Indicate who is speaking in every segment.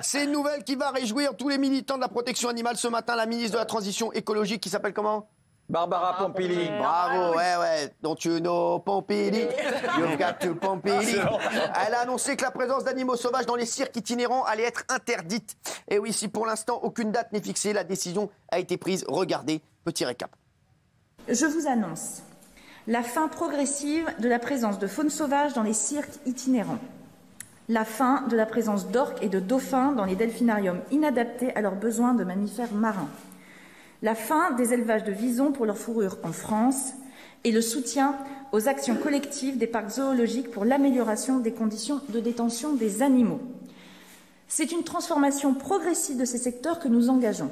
Speaker 1: C'est une nouvelle qui va réjouir tous les militants de la protection animale. Ce matin, la ministre de la Transition écologique, qui s'appelle comment?
Speaker 2: Barbara Pompili.
Speaker 1: Bravo, ouais. Don't you know Pompili? You've got to Pompili. Elle a annoncé que la présence d'animaux sauvages dans les cirques itinérants allait être interdite. Et oui, si pour l'instant aucune date n'est fixée, la décision a été prise. Regardez, petit récap.
Speaker 3: Je vous annonce la fin progressive de la présence de faune sauvage dans les cirques itinérants. La fin de la présence d'orques et de dauphins dans les delphinariums inadaptés à leurs besoins de mammifères marins. La fin des élevages de visons pour leur fourrure en France et le soutien aux actions collectives des parcs zoologiques pour l'amélioration des conditions de détention des animaux. C'est une transformation progressive de ces secteurs que nous engageons.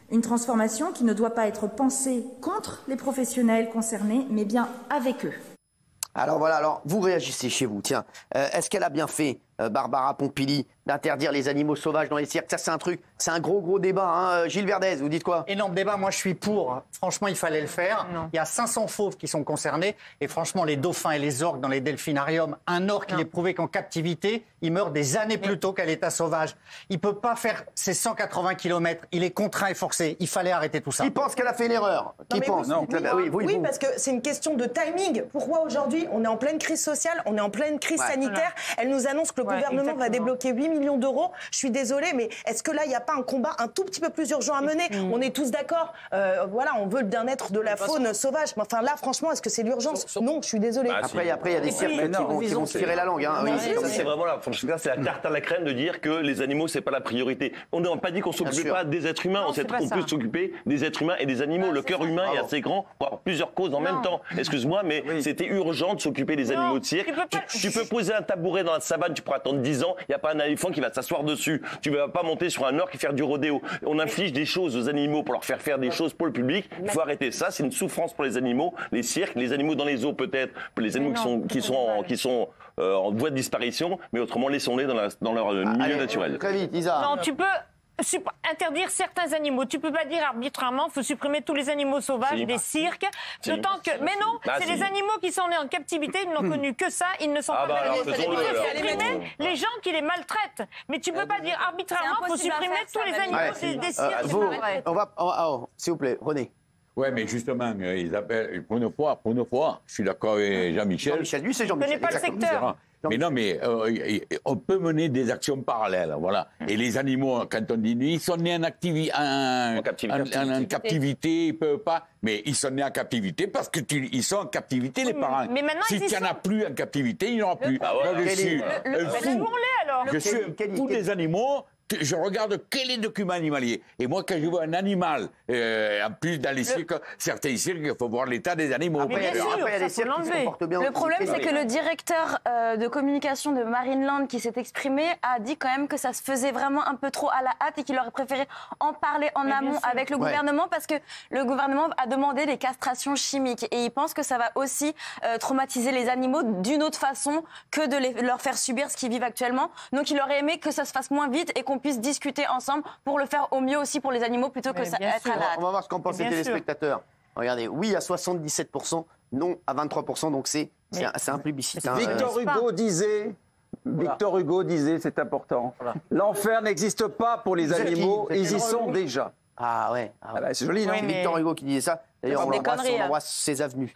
Speaker 3: Une transformation qui ne doit pas être pensée contre les professionnels concernés, mais bien avec eux.
Speaker 1: Alors voilà, vous réagissez chez vous. Tiens, est-ce qu'elle a bien fait, Barbara Pompili, d'interdire les animaux sauvages dans les cirques? Ça, c'est un truc, c'est un gros débat. Hein. Gilles Verdez, vous dites quoi?
Speaker 4: Énorme débat, moi je suis pour. Franchement, il fallait le faire. Non. Il y a 500 fauves qui sont concernés. Et franchement, les dauphins et les orques dans les delphinariums, un orque, il est prouvé qu'en captivité, il meurt des années plus tôt qu'à l'état sauvage. Il ne peut pas faire ses 180 km. Il est contraint et forcé. Il fallait arrêter tout ça.
Speaker 1: Qui pense qu'elle a fait une erreur? Qui pense?
Speaker 5: Oui, parce que c'est une question de timing. Pourquoi aujourd'hui, on est en pleine crise sociale, on est en pleine crise sanitaire. Elle nous annonce que le gouvernement va débloquer 8 millions d'euros. Je suis désolée, mais est-ce que là, il n'y a pas un combat un tout petit peu plus urgent à mener? On est tous d'accord. Voilà, on veut le bien-être de la faune sauvage. Enfin là, franchement, est-ce que c'est l'urgence? Non, je suis désolée.
Speaker 1: Après, il y a des cirques qui vont se tirer la langue. Hein.
Speaker 6: Ça, c'est vraiment c'est la tarte à la crème de dire que les animaux, c'est pas la priorité. On n'a pas dit qu'on s'occupait pas des êtres humains. On peut s'occuper des êtres humains et des animaux. Le cœur humain est assez grand pour avoir plusieurs causes en même temps. Excuse-moi, mais c'était urgent de s'occuper des animaux de cirque. Tu peux poser un tabouret dans la savane, tu pourras attendre 10 ans. Il n'y a pas un éléphant qui va s'asseoir dessus. Tu ne vas pas monter sur un orque et faire du rodéo. On inflige des choses aux animaux pour leur faire faire des choses pour le public. Il faut arrêter ça. C'est une souffrance pour les animaux, les cirques, les animaux dans les zoos peut-être, les animaux qui sont en voie de disparition. Mais autrement, laissons-les dans leur milieu naturel.
Speaker 1: Très vite, Isa.
Speaker 7: Non, tu peux interdire certains animaux. Tu peux pas dire arbitrairement, faut supprimer tous les animaux sauvages des cirques. D'autant que, mais non, c'est les animaux qui sont nés en captivité, ils n'ont connu que ça, ils ne sont pas malades. Il faut supprimer les gens qui les maltraitent. Mais tu peux pas dire arbitrairement, faut supprimer tous les animaux des cirques.
Speaker 1: S'il vous plaît, René.
Speaker 2: Ouais, mais justement, ils appellent, pour une fois, je suis d'accord avec Jean-Michel.
Speaker 1: Jean-Michel, lui, c'est Jean-Michel.
Speaker 7: Je connais pas le secteur.
Speaker 2: Mais non, mais on peut mener des actions parallèles, voilà. Et les animaux, quand on dit ils sont nés en captivité, ils peuvent pas. Mais ils sont nés en captivité parce que ils sont en captivité, les parents.
Speaker 7: Mais maintenant,
Speaker 2: si tu n'en as plus en captivité, il n'y en aura plus. Je suis tous les animaux. Je regarde quel est le document animalier. Et moi, quand je vois un animal, en plus dans les cirques, certains cirques, il faut voir l'état des animaux.
Speaker 8: Le problème, c'est que le directeur de communication de Marineland qui s'est exprimé a dit quand même que ça se faisait vraiment un peu trop à la hâte et qu'il aurait préféré en parler en amont avec le gouvernement parce que le gouvernement a demandé des castrations chimiques et il pense que ça va aussi traumatiser les animaux d'une autre façon que de leur faire subir ce qu'ils vivent actuellement. Donc il aurait aimé que ça se fasse moins vite et qu'on puisse discuter ensemble pour le faire au mieux aussi pour les animaux plutôt que ça être à la hâte.
Speaker 1: On va voir ce qu'en pensent les téléspectateurs. Regardez, oui à 77%, non à 23%, donc c'est un plébiscite.
Speaker 9: Victor Hugo disait, c'est important, l'enfer n'existe pas pour les animaux, ils y sont déjà.
Speaker 1: Ah ouais.
Speaker 9: C'est joli, non?
Speaker 1: C'est Victor Hugo qui disait ça. D'ailleurs, on l'embrasse ses avenues.